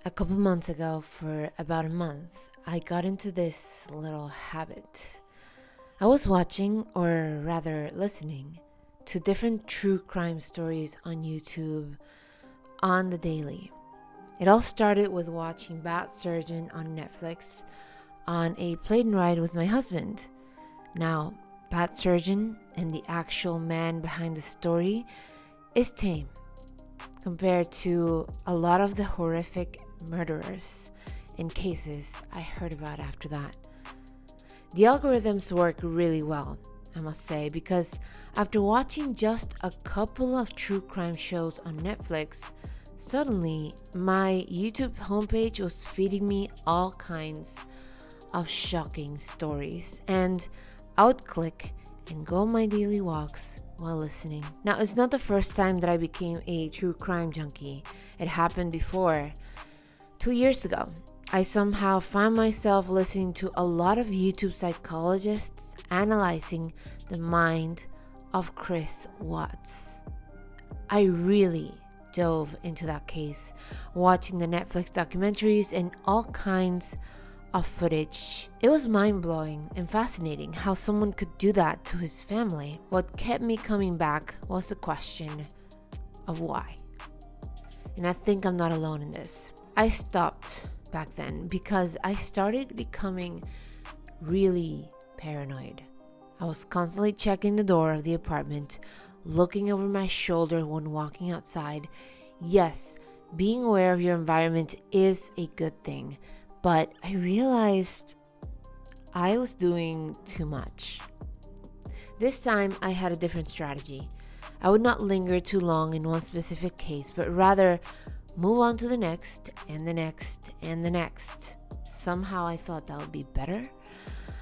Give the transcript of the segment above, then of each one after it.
A couple months ago, for about a month, I got into this little habit. I was watching, or rather listening, to different true crime stories on YouTube on the daily. It all started with watching Bat Surgeon on Netflix on a plane ride with my husband. Now, Bat Surgeon and the actual man behind the story is tame compared to a lot of the horrific murderers and cases I heard about after that. The algorithms work really well, I must say, because after watching just a couple of true crime shows on Netflix, suddenly my YouTube homepage was feeding me all kinds of shocking stories, and I would click and go on my daily walks while listening. Now, it's not the first time that I became a true crime junkie. It happened before. 2 years ago, I somehow found myself listening to a lot of YouTube psychologists analyzing the mind of Chris Watts. I really dove into that case, watching the Netflix documentaries and all kinds of footage. It was mind-blowing and fascinating how someone could do that to his family. What kept me coming back was the question of why. And I think I'm not alone in this. I stopped back then because I started becoming really paranoid. I was constantly checking the door of the apartment, looking over my shoulder when walking outside. Yes, being aware of your environment is a good thing, but I realized I was doing too much. This time I had a different strategy. I would not linger too long in one specific case, but rather move on to the next and the next and the next. Somehow I thought that would be better.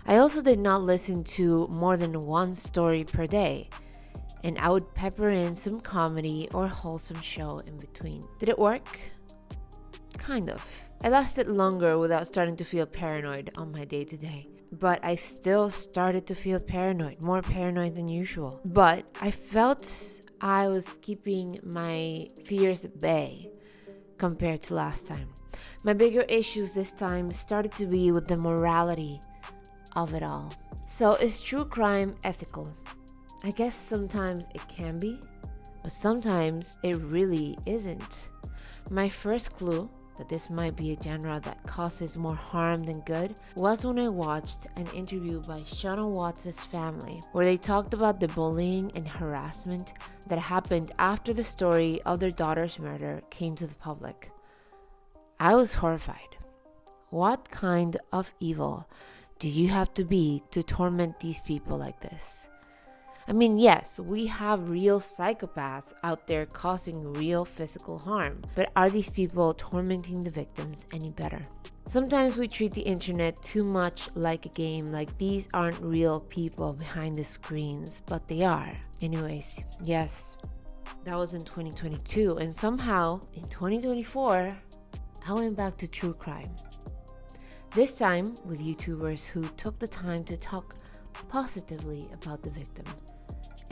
I also did not listen to more than one story per day, and I would pepper in some comedy or wholesome show in between. Did it work? Kind of. I lasted longer without starting to feel paranoid on my day to day. But I still started to feel paranoid, more paranoid than usual. But I felt I was keeping my fears at bay compared to last time. My bigger issues this time started to be with the morality of it all. So, is true crime ethical? I guess sometimes it can be, but sometimes it really isn't. My first clue that this might be a genre that causes more harm than good was when I watched an interview by Shauna Watts' family, where they talked about the bullying and harassment that happened after the story of their daughter's murder came to the public. I was horrified. What kind of evil do you have to be to torment these people like this? I mean, yes, we have real psychopaths out there causing real physical harm, but are these people tormenting the victims any better? Sometimes we treat the internet too much like a game, like these aren't real people behind the screens, but they are. Anyways, yes, that was in 2022, and somehow in 2024, I went back to true crime. This time with YouTubers who took the time to talk positively about the victim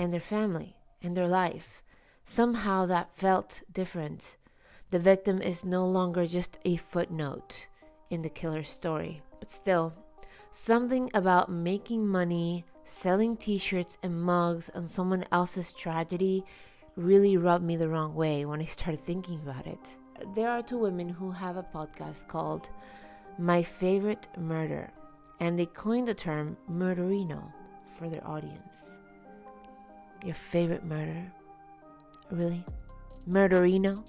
and their family and their life. Somehow that felt different. The victim is no longer just a footnote in the killer's story. But still, something about making money, selling t-shirts and mugs on someone else's tragedy really rubbed me the wrong way when I started thinking about it. There are two women who have a podcast called My Favorite Murder, and they coined the term murderino for their audience. Your favorite murder? Really? Murderino?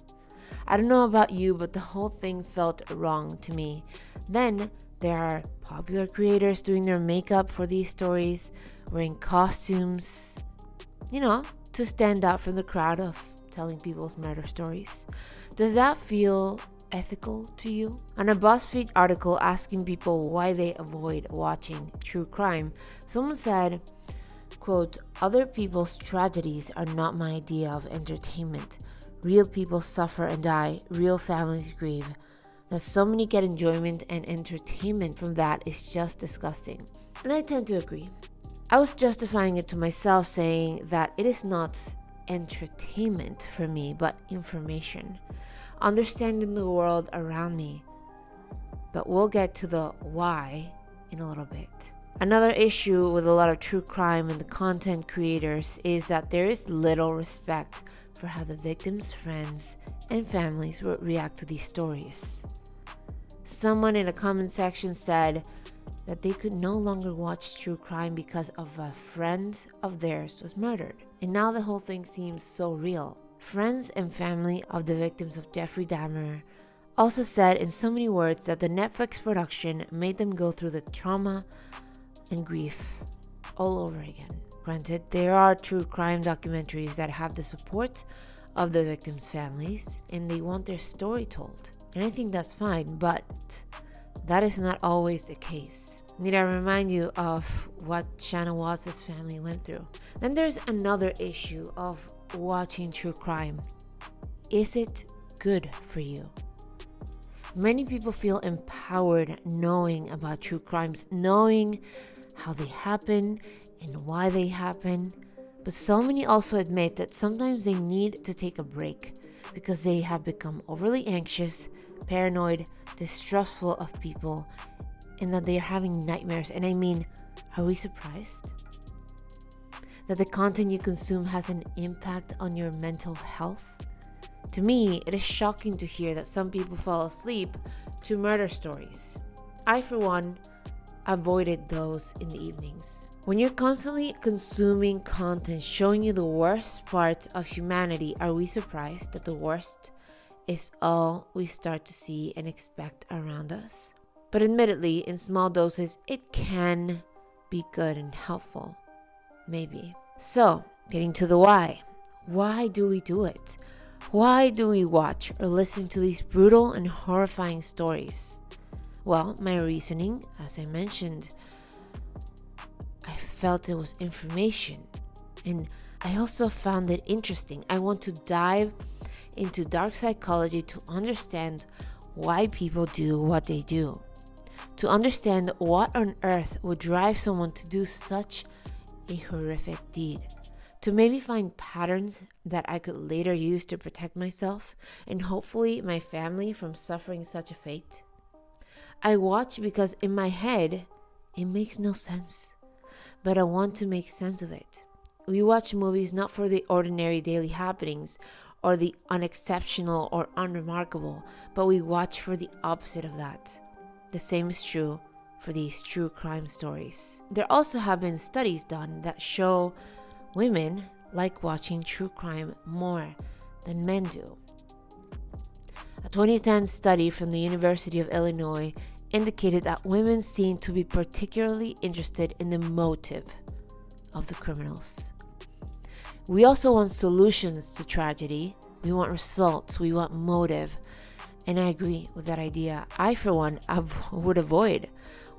I don't know about you, but the whole thing felt wrong to me. Then there are popular creators doing their makeup for these stories, wearing costumes, to stand out from the crowd of telling people's murder stories. Does that feel ethical to you? On a BuzzFeed article asking people why they avoid watching true crime, someone said, quote, "Other people's tragedies are not my idea of entertainment. Real people suffer and die. Real families grieve. That so many get enjoyment and entertainment from that is just disgusting." And I tend to agree. I was justifying it to myself, saying that it is not entertainment for me, but information. understanding the world around me. But we'll get to the why in a little bit. Another issue with a lot of true crime and the content creators is that there is little respect for how the victims' friends and families would react to these stories. Someone in a comment section said that they could no longer watch true crime because of a friend of theirs was murdered. And now the whole thing seems so real. Friends and family of the victims of Jeffrey Dahmer also said in so many words that the Netflix production made them go through the trauma and grief all over again. Granted, there are true crime documentaries that have the support of the victims' families and they want their story told. And I think that's fine, but that is not always the case. Need I remind you of what Shannon Watts' family went through? Then there's another issue of watching true crime. Is it good for you? Many people feel empowered knowing about true crimes, knowing how they happen and why they happen. But so many also admit that sometimes they need to take a break because they have become overly anxious, paranoid, distrustful of people, and that they are having nightmares. And I mean, are we surprised that the content you consume has an impact on your mental health? To me, it is shocking to hear that some people fall asleep to murder stories. I, for one, avoided those in the evenings. When you're constantly consuming content showing you the worst parts of humanity, are we surprised that the worst is all we start to see and expect around us? But admittedly, in small doses, it can be good and helpful. Maybe. So, getting to the why. Why do we do it? Why do we watch or listen to these brutal and horrifying stories? Well, my reasoning, as I mentioned, I felt it was information. And I also found it interesting. I want to dive into dark psychology to understand why people do what they do. To understand what on earth would drive someone to do such a horrific deed. To maybe find patterns that I could later use to protect myself and hopefully my family from suffering such a fate. I watch because in my head, it makes no sense, but I want to make sense of it. We watch movies not for the ordinary daily happenings or the unexceptional or unremarkable, but we watch for the opposite of that. The same is true for these true crime stories. There also have been studies done that show women like watching true crime more than men do. A 2010 study from the University of Illinois indicated that women seem to be particularly interested in the motive of the criminals. We also want solutions to tragedy. We want results. We want motive. And I agree with that idea. I, for one, would avoid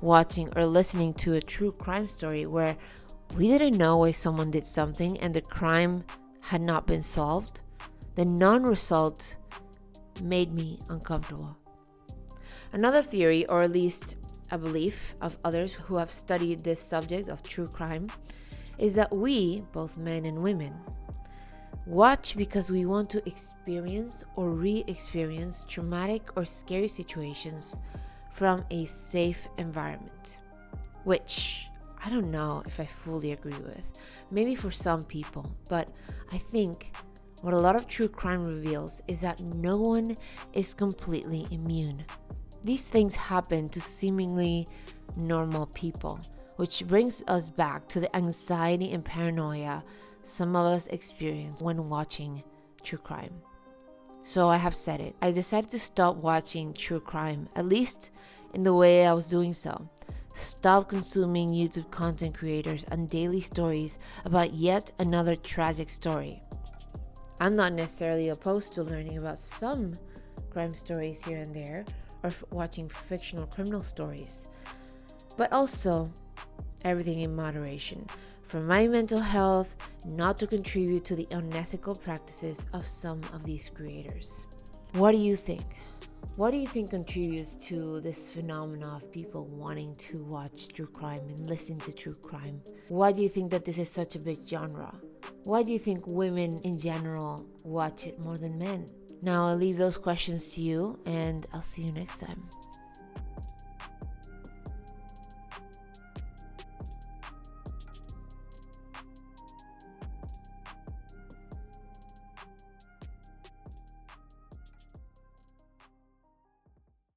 watching or listening to a true crime story where we didn't know why someone did something and the crime had not been solved. The non-result made me uncomfortable. Another theory, or at least a belief of others who have studied this subject of true crime, is that we, both men and women, watch because we want to experience or re-experience traumatic or scary situations from a safe environment, which I don't know if I fully agree with. Maybe for some people, but I think what a lot of true crime reveals is that no one is completely immune. These things happen to seemingly normal people, which brings us back to the anxiety and paranoia some of us experience when watching true crime. So I have said it. I decided to stop watching true crime, at least in the way I was doing so. Stop consuming YouTube content creators and daily stories about yet another tragic story. I'm not necessarily opposed to learning about some crime stories here and there, or watching fictional criminal stories, but also everything in moderation. For my mental health, not to contribute to the unethical practices of some of these creators. What do you think? What do you think contributes to this phenomenon of people wanting to watch true crime and listen to true crime? Why do you think that this is such a big genre? Why do you think women in general watch it more than men? Now I'll leave those questions to you, and I'll see you next time.